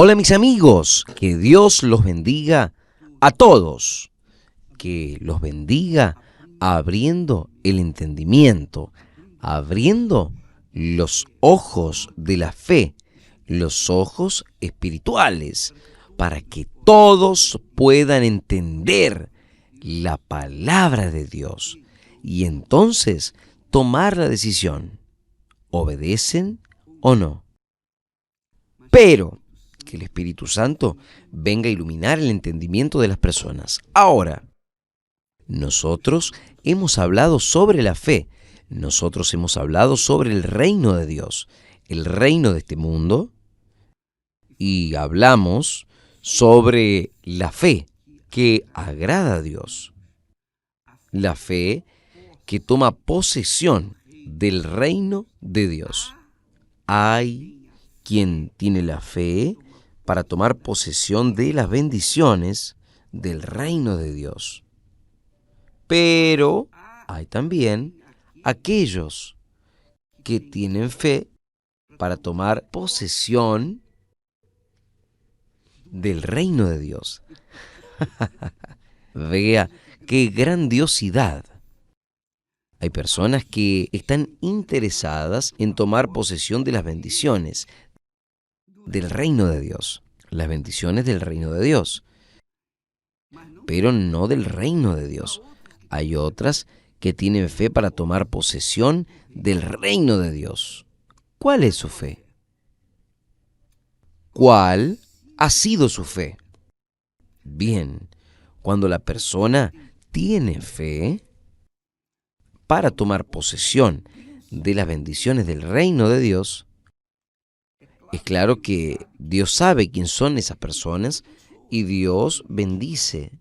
Hola mis amigos, que Dios los bendiga a todos, que los bendiga abriendo el entendimiento, abriendo los ojos de la fe, los ojos espirituales, para que todos puedan entender la palabra de Dios y entonces tomar la decisión, ¿obedecen o no? Pero que el Espíritu Santo venga a iluminar el entendimiento de las personas. Ahora, nosotros hemos hablado sobre la fe, nosotros hemos hablado sobre el reino de Dios, el reino de este mundo, y hablamos sobre la fe que agrada a Dios, la fe que toma posesión del reino de Dios. Hay quien tiene la fe para tomar posesión de las bendiciones del reino de Dios. Pero hay también aquellos que tienen fe para tomar posesión del reino de Dios. Vea qué grandiosidad. Hay personas que están interesadas en tomar posesión de las bendiciones del reino de Dios, las bendiciones del reino de Dios, pero no del reino de Dios. Hay otras que tienen fe para tomar posesión del reino de Dios. ¿Cuál es su fe? ¿Cuál ha sido su fe? Bien, cuando la persona tiene fe para tomar posesión de las bendiciones del reino de Dios, es claro que Dios sabe quién son esas personas y Dios bendice,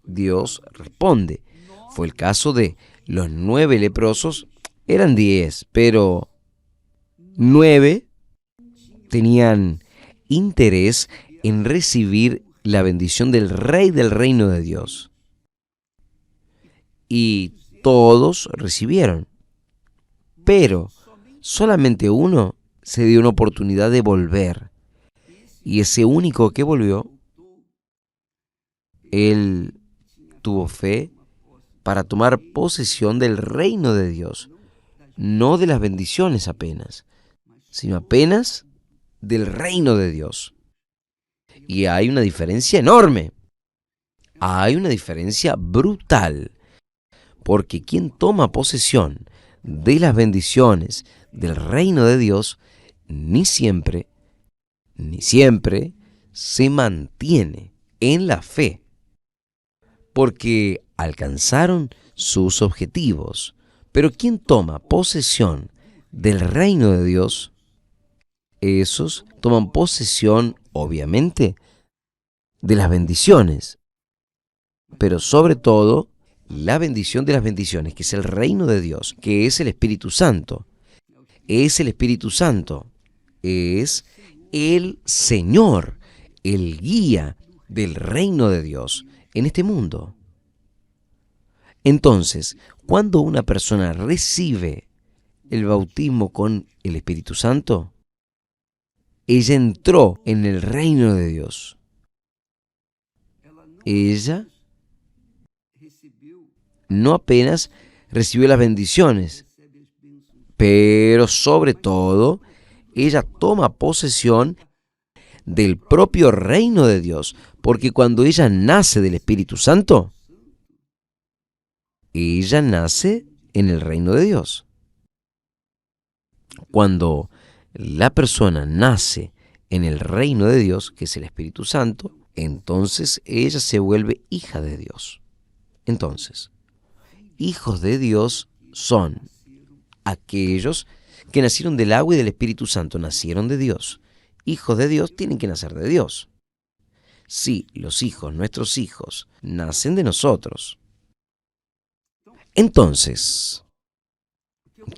Dios responde. Fue el caso de los 9 leprosos, eran 10, pero 9 tenían interés en recibir la bendición del Rey del reino de Dios. Y todos recibieron, pero solamente uno se dio una oportunidad de volver. Y ese único que volvió, él tuvo fe para tomar posesión del reino de Dios, no de las bendiciones apenas, sino apenas del reino de Dios. Y hay una diferencia enorme, hay una diferencia brutal, porque quien toma posesión de las bendiciones del reino de Dios, ni siempre se mantiene en la fe, porque alcanzaron sus objetivos. Pero quien toma posesión del reino de Dios, esos toman posesión, obviamente, de las bendiciones, pero sobre todo, la bendición de las bendiciones, que es el reino de Dios, que es el Espíritu Santo. Es el Espíritu Santo, es el Señor, el guía del reino de Dios en este mundo. Entonces, cuando una persona recibe el bautismo con el Espíritu Santo, ella entró en el reino de Dios. Ella no apenas recibió las bendiciones, pero sobre todo, ella toma posesión del propio reino de Dios, porque cuando ella nace del Espíritu Santo, ella nace en el reino de Dios. Cuando la persona nace en el reino de Dios, que es el Espíritu Santo, entonces ella se vuelve hija de Dios. Entonces, hijos de Dios son aquellos que nacieron del agua y del Espíritu Santo, nacieron de Dios. Hijos de Dios tienen que nacer de Dios. Sí, los hijos, nuestros hijos, nacen de nosotros. Entonces,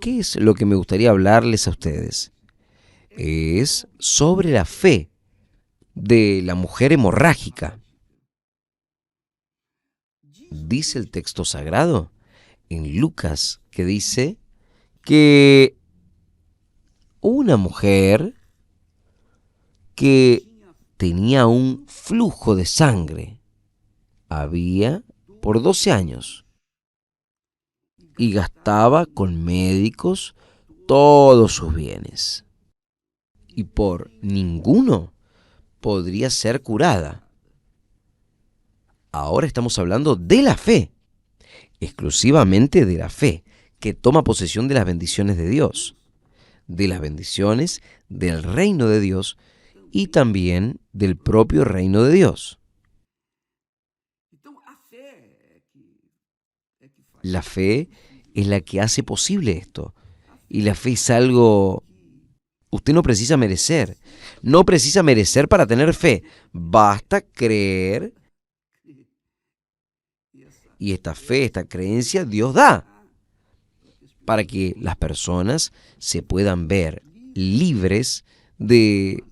¿qué es lo que me gustaría hablarles a ustedes? Es sobre la fe de la mujer hemorrágica. Dice el texto sagrado en Lucas que dice que una mujer que tenía un flujo de sangre. Había por 12 años y gastaba con médicos todos sus bienes. Y por ninguno podría ser curada. Ahora estamos hablando de la fe, exclusivamente de la fe, que toma posesión de las bendiciones de Dios, de las bendiciones del reino de Dios y también del propio reino de Dios. La fe es la que hace posible esto. Y la fe es algo... Usted no precisa merecer. No precisa merecer para tener fe. Basta creer. Y esta fe, esta creencia, Dios da para que las personas se puedan ver libres de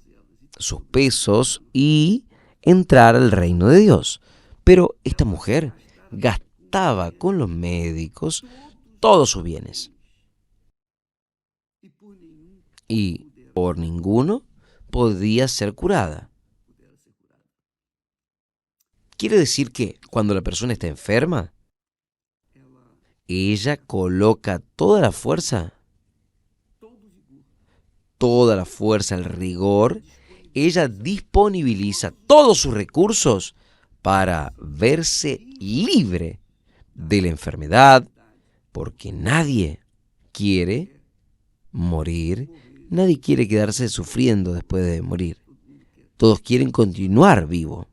sus pesos y entrar al reino de Dios. Pero esta mujer gastaba con los médicos todos sus bienes y por ninguno podía ser curada. Quiere decir que cuando la persona está enferma, ella coloca toda la fuerza, el rigor, ella disponibiliza todos sus recursos para verse libre de la enfermedad, porque nadie quiere morir, nadie quiere quedarse sufriendo después de morir. Todos quieren continuar vivo.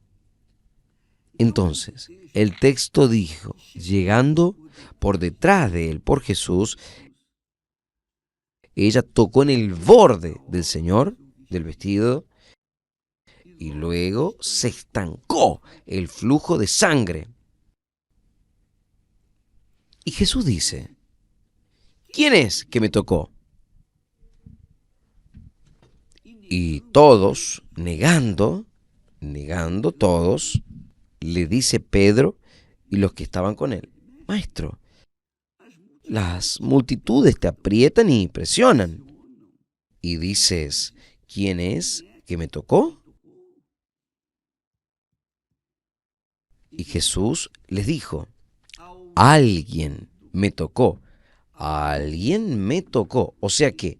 Entonces, el texto dijo, llegando por detrás de él, por Jesús, ella tocó en el borde del Señor, del vestido, y luego se estancó el flujo de sangre. Y Jesús dice, ¿quién es que me tocó? Y todos, negando todos, le dice Pedro y los que estaban con él, Maestro, las multitudes te aprietan y presionan. Y dices, ¿quién es que me tocó? Y Jesús les dijo, alguien me tocó, alguien me tocó. O sea que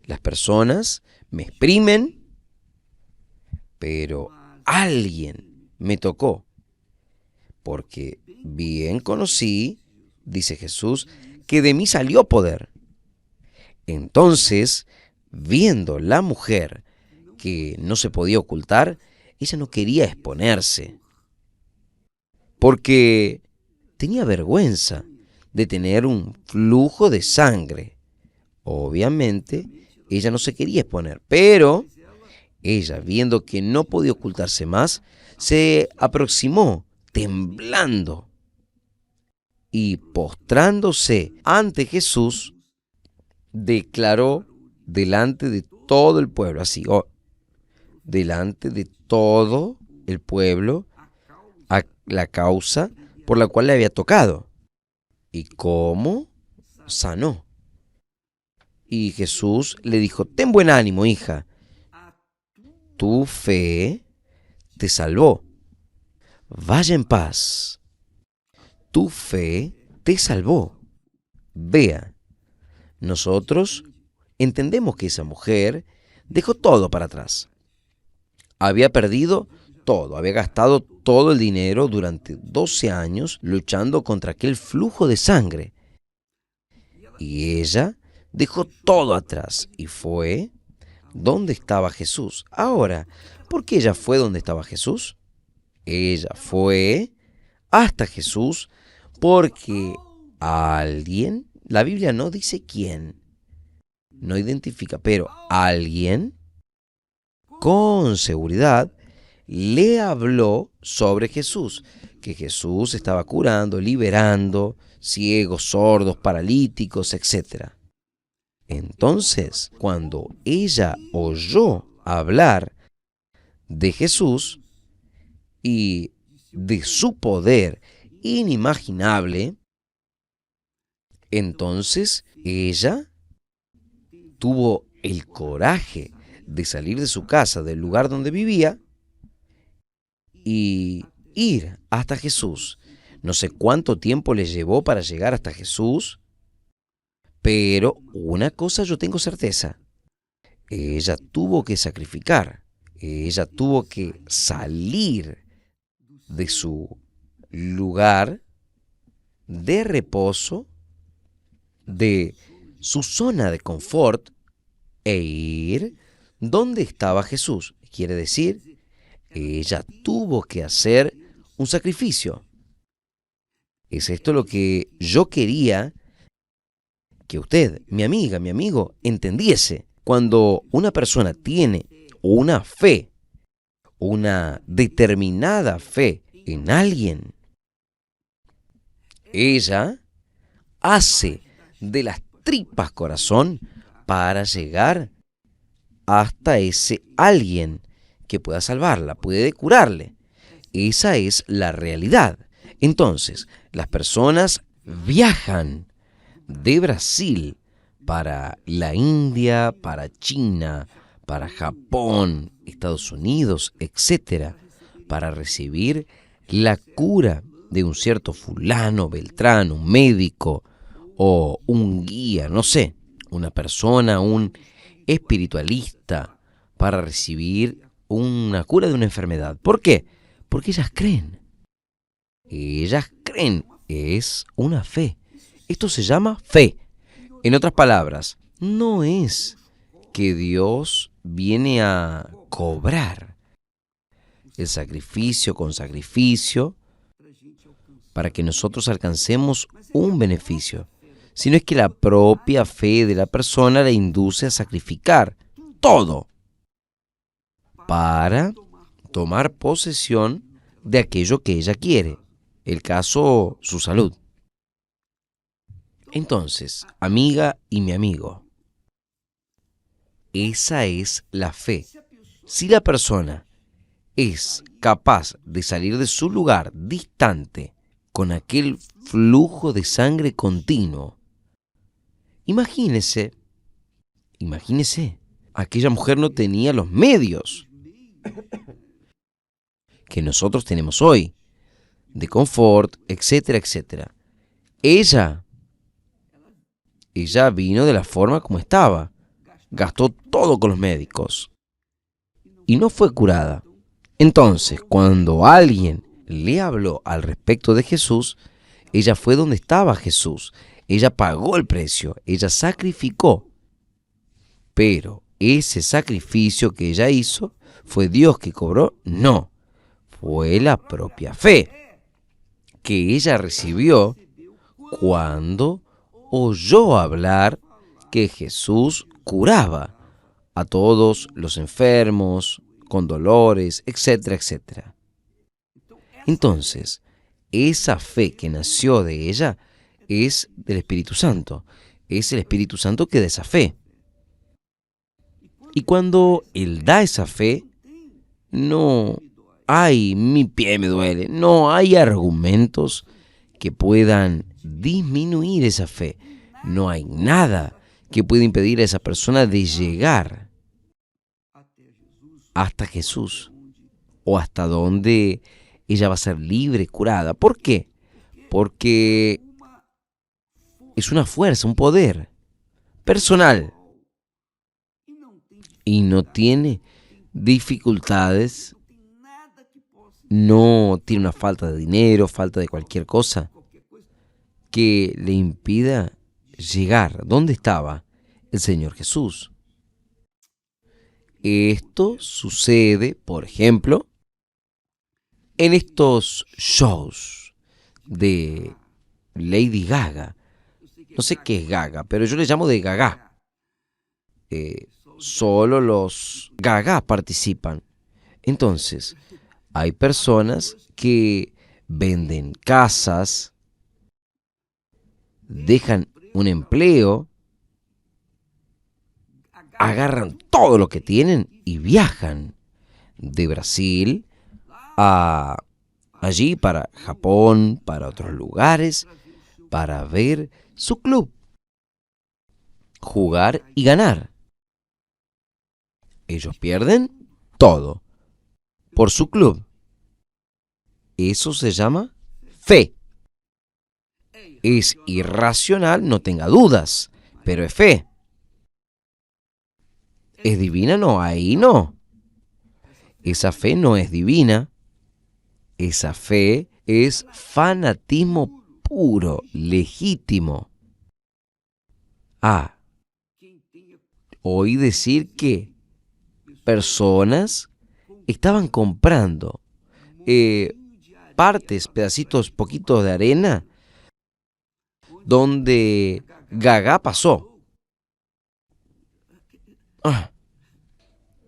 las personas me exprimen, pero alguien me tocó. Porque bien conocí, dice Jesús, que de mí salió poder. Entonces, viendo la mujer que no se podía ocultar, ella no quería exponerse, porque tenía vergüenza de tener un flujo de sangre. Obviamente, ella no se quería exponer, pero ella, viendo que no podía ocultarse más, se aproximó temblando y postrándose ante Jesús, declaró delante de todo el pueblo, así, delante de todo el pueblo, a la causa por la cual le había tocado y cómo sanó. Y Jesús le dijo, ten buen ánimo, hija, tu fe te salvó. Vaya en paz. Tu fe te salvó. Vea, nosotros entendemos que esa mujer dejó todo para atrás. Había perdido todo, había gastado todo el dinero durante 12 años luchando contra aquel flujo de sangre. Y ella dejó todo atrás y fue donde estaba Jesús. Ahora, ¿por qué ella fue donde estaba Jesús? Ella fue hasta Jesús porque alguien, la Biblia no dice quién, no identifica, pero alguien con seguridad le habló sobre Jesús, que Jesús estaba curando, liberando ciegos, sordos, paralíticos, etc. Entonces, cuando ella oyó hablar de Jesús y de su poder inimaginable, entonces ella tuvo el coraje de salir de su casa, del lugar donde vivía, y ir hasta Jesús. No sé cuánto tiempo le llevó para llegar hasta Jesús, pero una cosa yo tengo certeza. Ella tuvo que sacrificar, ella tuvo que salir de su lugar de reposo, de su zona de confort, e ir donde estaba Jesús. Quiere decir, ella tuvo que hacer un sacrificio. Es esto lo que yo quería que usted, mi amiga, mi amigo, entendiese. Cuando una persona tiene una fe, una determinada fe en alguien, ella hace de las tripas corazón para llegar hasta ese alguien que pueda salvarla, puede curarle. Esa es la realidad. Entonces, las personas viajan de Brasil para la India, para China, para Japón, Estados Unidos, etcétera, para recibir la cura de un cierto fulano, beltrán, un médico o un guía, no sé, una persona, un espiritualista, para recibir una cura de una enfermedad. ¿Por qué? Porque ellas creen. Ellas creen. Es una fe. Esto se llama fe. En otras palabras, no es que Dios viene a cobrar el sacrificio con sacrificio para que nosotros alcancemos un beneficio, sino es que la propia fe de la persona le induce a sacrificar todo para tomar posesión de aquello que ella quiere, el caso, su salud. Entonces, amiga y mi amigo, esa es la fe. Si la persona es capaz de salir de su lugar distante con aquel flujo de sangre continuo, imagínese, aquella mujer no tenía los medios que nosotros tenemos hoy, de confort, etcétera, etcétera. Ella vino de la forma como estaba, gastó todo con los médicos y no fue curada. Entonces, cuando alguien le habló al respecto de Jesús, ella fue donde estaba Jesús, ella pagó el precio, ella sacrificó, pero ese sacrificio que ella hizo, ¿fue Dios que cobró? No, fue la propia fe que ella recibió cuando oyó hablar que Jesús curaba a todos los enfermos, con dolores, etcétera, etcétera. Entonces, esa fe que nació de ella es del Espíritu Santo. Es el Espíritu Santo que da esa fe. Y cuando Él da esa fe, no hay, mi pie me duele, no hay argumentos que puedan disminuir esa fe. No hay nada que pueda impedir a esa persona de llegar hasta Jesús o hasta donde ella va a ser libre, curada. ¿Por qué? Porque es una fuerza, un poder personal y no tiene dificultades, no tiene una falta de dinero, falta de cualquier cosa que le impida llegar donde estaba el Señor Jesús. Esto sucede, por ejemplo, en estos shows de Lady Gaga. No sé qué es Gaga, pero yo le llamo de Gaga. Solo los Gaga participan. Entonces, hay personas que venden casas, dejan un empleo, agarran todo lo que tienen y viajan de Brasil a allí para Japón, para otros lugares, para ver su club, jugar y ganar. Ellos pierden todo por su club, Eso se llama fe. Es irracional, no tenga dudas, pero es fe. ¿Es divina? No, ahí no. Esa fe no es divina. Esa fe es fanatismo puro, legítimo. Oí decir que personas estaban comprando partes, pedacitos, poquitos de arena donde Gaga pasó.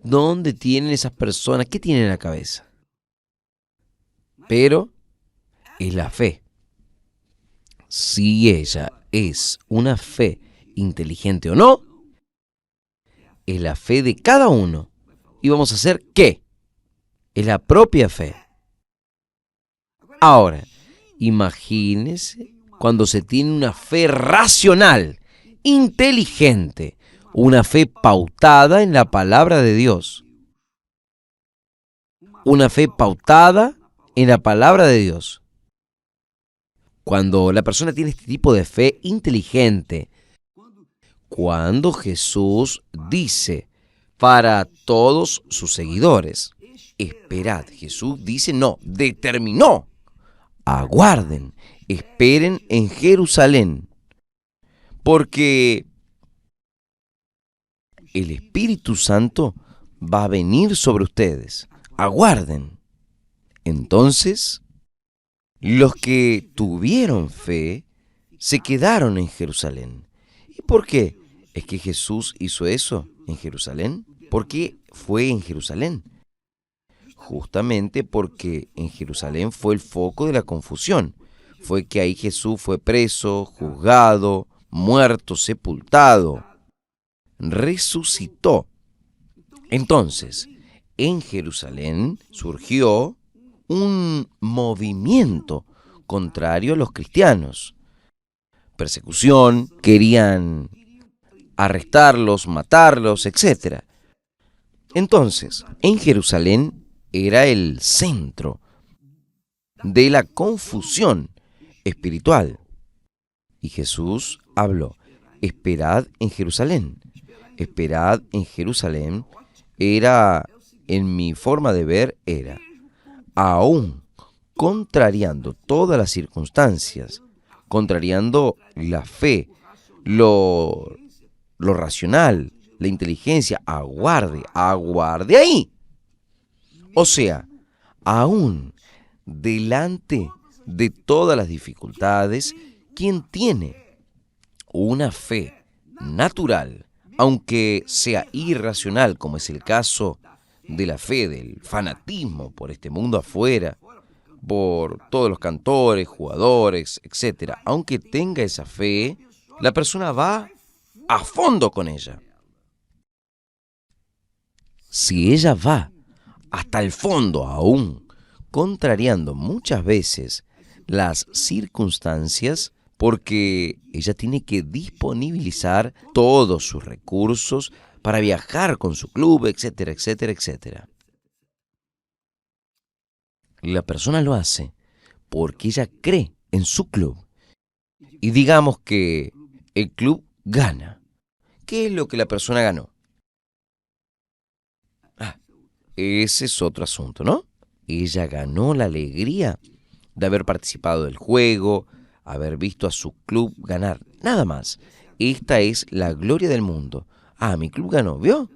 ¿Dónde tienen esas personas? ¿Qué tienen en la cabeza? Pero es la fe. Si ella es una fe inteligente o no, es la fe de cada uno. ¿Y vamos a hacer qué? Es la propia fe. Ahora, imagínese cuando se tiene una fe racional, inteligente, una fe pautada en la palabra de Dios. Una fe pautada en la palabra de Dios. Cuando la persona tiene este tipo de fe inteligente, cuando Jesús dice para todos sus seguidores, esperad, Jesús dice no, determinó, aguarden, esperen en Jerusalén, porque el Espíritu Santo va a venir sobre ustedes. Aguarden. Entonces, los que tuvieron fe se quedaron en Jerusalén. ¿Y por qué? ¿Es que Jesús hizo eso en Jerusalén? ¿Por qué fue en Jerusalén? Justamente porque en Jerusalén fue el foco de la confusión. Fue que ahí Jesús fue preso, juzgado, muerto, sepultado, resucitó. Entonces, en Jerusalén surgió un movimiento contrario a los cristianos. Persecución, querían arrestarlos, matarlos, etc. Entonces, en Jerusalén era el centro de la confusión espiritual. Y Jesús habló, esperad en Jerusalén. Esperad en Jerusalén era, en mi forma de ver, era, aún contrariando todas las circunstancias, contrariando la fe, lo racional, la inteligencia, aguarde ahí. O sea, aún delante de todas las dificultades, quien tiene una fe natural, aunque sea irracional, como es el caso de la fe, del fanatismo por este mundo afuera, por todos los cantores, jugadores, etc. Aunque tenga esa fe, la persona va a fondo con ella. Si ella va hasta el fondo aún, contrariando muchas veces las circunstancias, porque ella tiene que disponibilizar todos sus recursos para viajar con su club, etcétera, etcétera, etcétera. La persona lo hace porque ella cree en su club. Y digamos que el club gana. ¿Qué es lo que la persona ganó? Ese es otro asunto, ¿no? Ella ganó la alegría de haber participado del juego, haber visto a su club ganar, nada más. Esta es la gloria del mundo. Mi club ganó, ¿vio?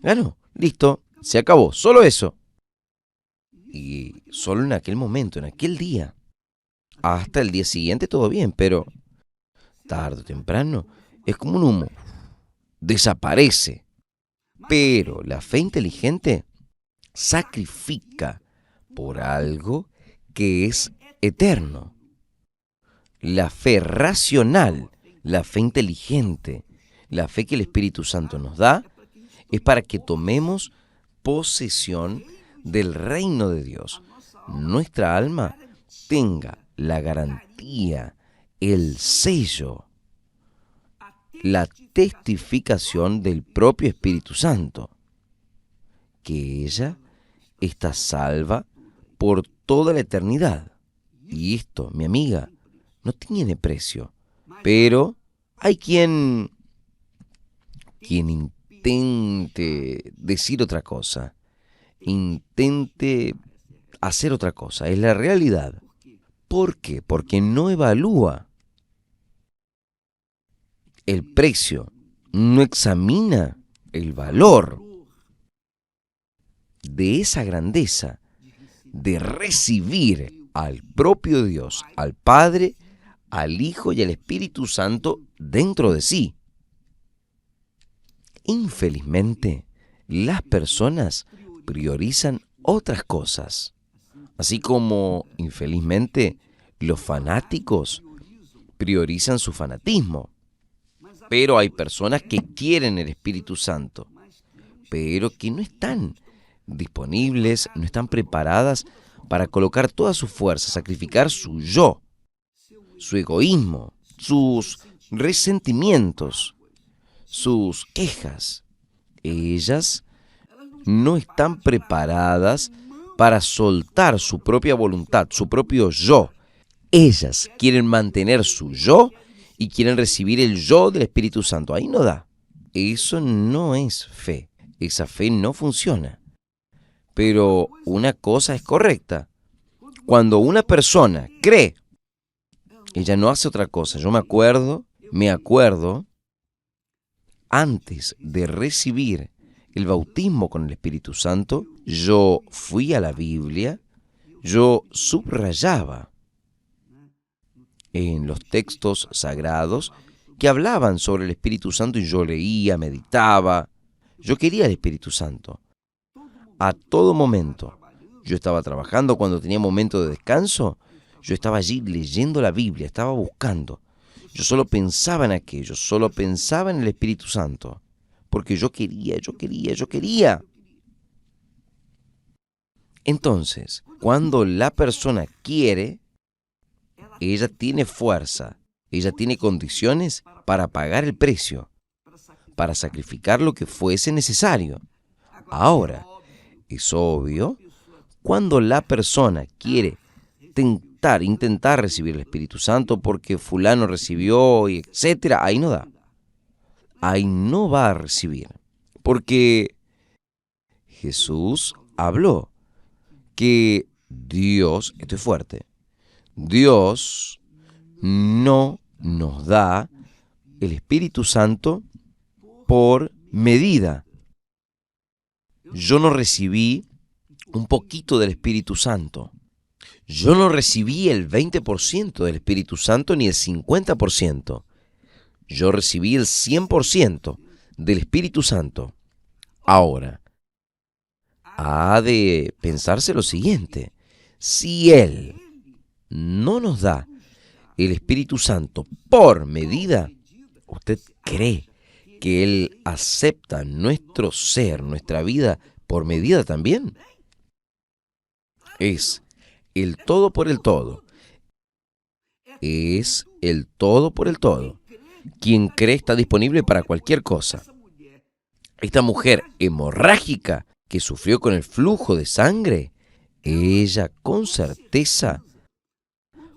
Ganó, listo, se acabó, solo eso. Y solo en aquel momento, en aquel día. Hasta el día siguiente todo bien, pero tarde o temprano es como un humo. Desaparece. Pero la fe inteligente sacrifica por algo que es eterno. La fe racional, la fe inteligente, la fe que el Espíritu Santo nos da, es para que tomemos posesión del reino de Dios. Nuestra alma tenga la garantía, el sello, la testificación del propio Espíritu Santo, que ella está salva por toda la eternidad. Y esto, mi amiga, no tiene precio. Pero hay quien intente decir otra cosa, intente hacer otra cosa. Es la realidad. ¿Por qué? Porque no evalúa el precio, no examina el valor de esa grandeza de recibir al propio Dios, al Padre, al Hijo y al Espíritu Santo dentro de sí. Infelizmente, las personas priorizan otras cosas, así como, infelizmente, los fanáticos priorizan su fanatismo. Pero hay personas que quieren el Espíritu Santo, pero que no están disponibles, no están preparadas para colocar toda su fuerza, sacrificar su yo, su egoísmo, sus resentimientos, sus quejas. Ellas no están preparadas para soltar su propia voluntad, su propio yo. Ellas quieren mantener su yo y quieren recibir el yo del Espíritu Santo. Ahí no da. Eso no es fe. Esa fe no funciona. Pero una cosa es correcta. Cuando una persona cree, ella no hace otra cosa. Yo me acuerdo, antes de recibir el bautismo con el Espíritu Santo, yo fui a la Biblia, yo subrayaba en los textos sagrados que hablaban sobre el Espíritu Santo y yo leía, meditaba. Yo quería el Espíritu Santo. A todo momento. Yo estaba trabajando cuando tenía momento de descanso. Yo estaba allí leyendo la Biblia, estaba buscando. Yo solo pensaba en aquello, solo pensaba en el Espíritu Santo. Porque yo quería. Entonces, cuando la persona quiere, ella tiene fuerza, ella tiene condiciones para pagar el precio, para sacrificar lo que fuese necesario. Ahora, es obvio, cuando la persona quiere intentar recibir el Espíritu Santo porque fulano recibió, y etcétera, ahí no da. Ahí no va a recibir. Porque Jesús habló que Dios, esto es fuerte, Dios no nos da el Espíritu Santo por medida. Yo no recibí un poquito del Espíritu Santo. Yo no recibí el 20% del Espíritu Santo ni el 50%. Yo recibí el 100% del Espíritu Santo. Ahora, ha de pensarse lo siguiente. Si Él no nos da el Espíritu Santo por medida, ¿usted cree que Él acepta nuestro ser, nuestra vida por medida también? Es el todo por el todo. Es el todo por el todo. Quien cree está disponible para cualquier cosa. Esta mujer hemorrágica que sufrió con el flujo de sangre, ella con certeza,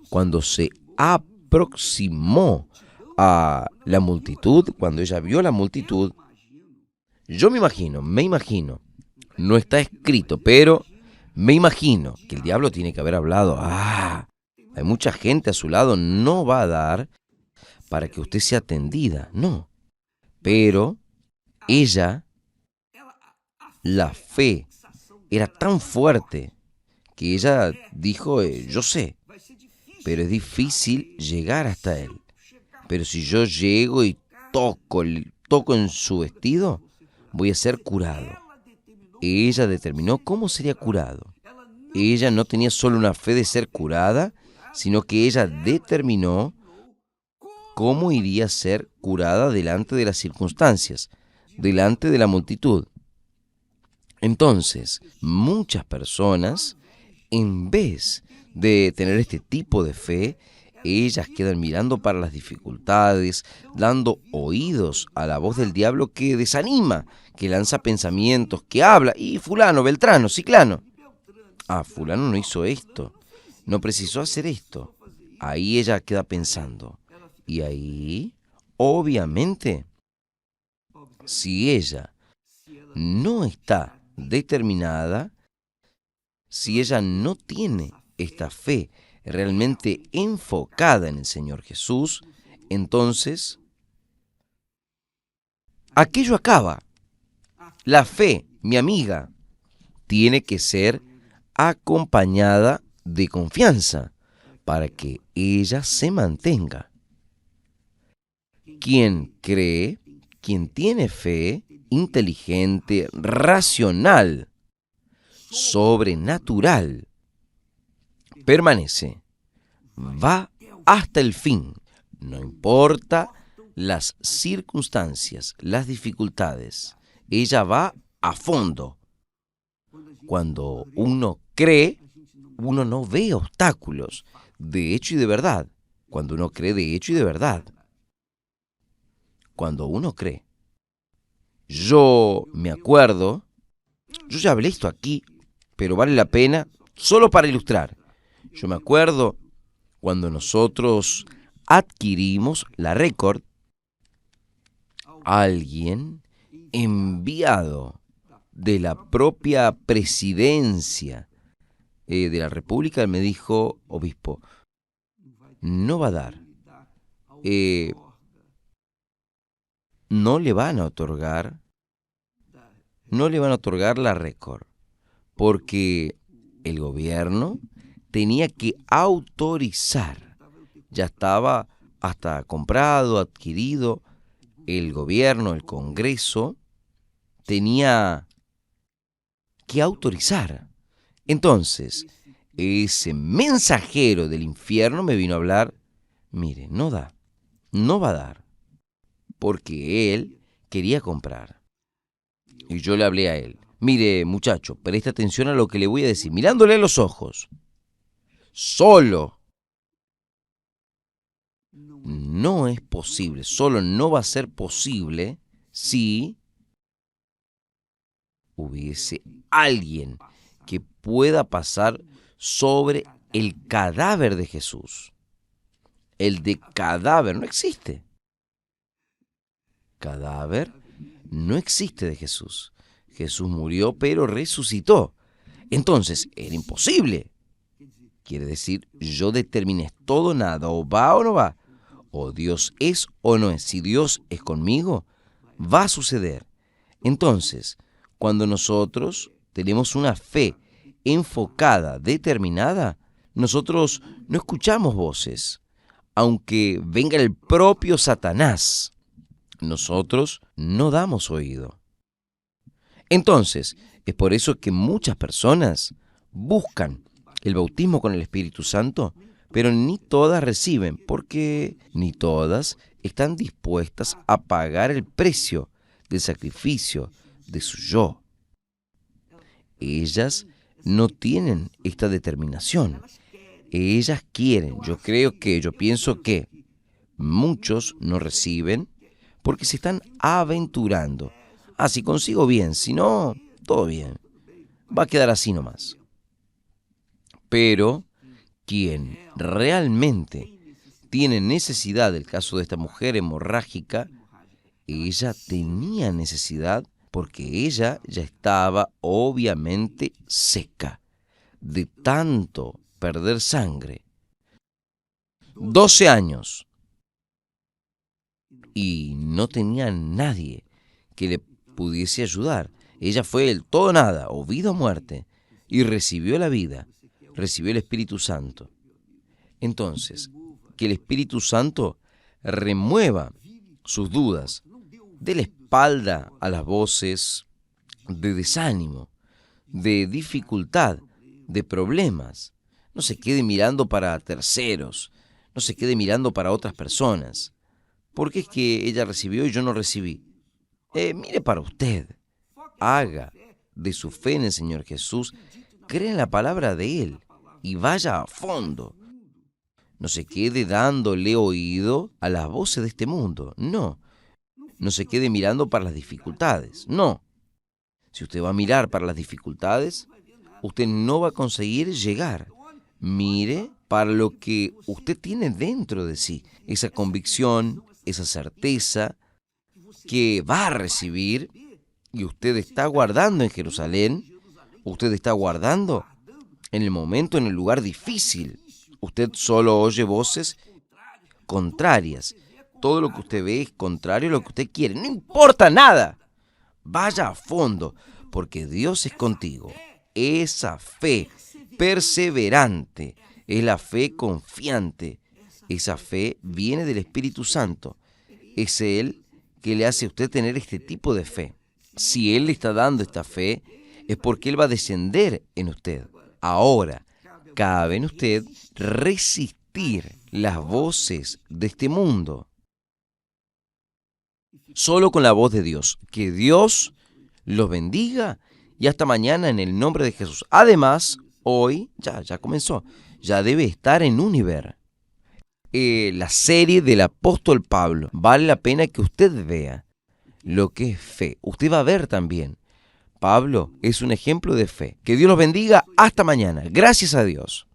cuando se aproximó a la multitud, cuando ella vio la multitud, yo me imagino, no está escrito, pero me imagino que el diablo tiene que haber hablado. Hay mucha gente a su lado, no va a dar para que usted sea atendida, no. Pero ella, la fe era tan fuerte que ella dijo, yo sé, pero es difícil llegar hasta él. Pero si yo llego y toco en su vestido, voy a ser curado. Ella determinó cómo sería curado. Ella no tenía solo una fe de ser curada, sino que ella determinó cómo iría a ser curada delante de las circunstancias, delante de la multitud. Entonces, muchas personas, en vez de tener este tipo de fe, ellas quedan mirando para las dificultades, dando oídos a la voz del diablo que desanima, que lanza pensamientos, que habla, y fulano, beltrano, ciclano. fulano no hizo esto, no precisó hacer esto. Ahí ella queda pensando. Y ahí, obviamente, si ella no está determinada, si ella no tiene esta fe realmente enfocada en el Señor Jesús, entonces aquello acaba. La fe, mi amiga, tiene que ser acompañada de confianza para que ella se mantenga. Quien cree, quien tiene fe, inteligente, racional, sobrenatural, permanece, va hasta el fin, no importa las circunstancias, las dificultades, ella va a fondo. Cuando uno cree, uno no ve obstáculos, de hecho y de verdad. Cuando uno cree de hecho y de verdad. Cuando uno cree. Yo me acuerdo, yo ya hablé esto aquí, pero vale la pena solo para ilustrar. Yo me acuerdo cuando nosotros adquirimos la Record, alguien enviado de la propia presidencia de la República me dijo, obispo, no va a dar, no le van a otorgar, no le van a otorgar la Record, porque el gobierno tenía que autorizar, ya estaba hasta comprado, adquirido, el gobierno, el Congreso, tenía que autorizar. Entonces, ese mensajero del infierno me vino a hablar, mire, no da, no va a dar, porque él quería comprar. Y yo le hablé a él, mire muchacho, preste atención a lo que le voy a decir, mirándole a los ojos, solo no es posible, solo no va a ser posible si hubiese alguien que pueda pasar sobre el cadáver de Jesús. El de cadáver no existe. Cadáver no existe de Jesús. Jesús murió pero resucitó. Entonces, era imposible. Quiere decir, yo determiné todo nada, o va o no va. O Dios es o no es. Si Dios es conmigo, va a suceder. Entonces, cuando nosotros tenemos una fe enfocada, determinada, nosotros no escuchamos voces. Aunque venga el propio Satanás, nosotros no damos oído. Entonces, es por eso que muchas personas buscan el bautismo con el Espíritu Santo, pero ni todas reciben, porque ni todas están dispuestas a pagar el precio del sacrificio de su yo. Ellas no tienen esta determinación. Ellas quieren, yo pienso que muchos no reciben porque se están aventurando. Si consigo bien, si no, todo bien. Va a quedar así nomás. Pero quien realmente tiene necesidad, del caso de esta mujer hemorrágica, ella tenía necesidad porque ella ya estaba obviamente seca de tanto perder sangre. 12 años. Y no tenía nadie que le pudiese ayudar. Ella fue el todo o nada, o vida o muerte, y recibió la vida, recibió el Espíritu Santo. Entonces, que el Espíritu Santo remueva sus dudas, dé la espalda a las voces de desánimo, de dificultad, de problemas. No se quede mirando para terceros, no se quede mirando para otras personas. ¿Por qué es que ella recibió y yo no recibí? Mire para usted, haga de su fe en el Señor Jesús, crea en la palabra de Él y vaya a fondo. No se quede dándole oído a las voces de este mundo, no. No se quede mirando para las dificultades, no. Si usted va a mirar para las dificultades, usted no va a conseguir llegar. Mire para lo que usted tiene dentro de sí, esa convicción, esa certeza que va a recibir, y usted está guardando en Jerusalén, usted está guardando en el momento, en el lugar difícil. Usted solo oye voces contrarias. Todo lo que usted ve es contrario a lo que usted quiere. No importa nada. Vaya a fondo, porque Dios es contigo. Esa fe perseverante es la fe confiante. Esa fe viene del Espíritu Santo. Es Él que le hace a usted tener este tipo de fe. Si Él le está dando esta fe, es porque Él va a descender en usted. Ahora, cabe en usted resistir las voces de este mundo. Solo con la voz de Dios. Que Dios los bendiga y hasta mañana en el nombre de Jesús. Además, hoy ya comenzó. Ya debe estar en Univer. La serie del apóstol Pablo. Vale la pena que usted vea lo que es fe. Usted va a ver también. Pablo es un ejemplo de fe. Que Dios los bendiga. Hasta mañana. Gracias a Dios.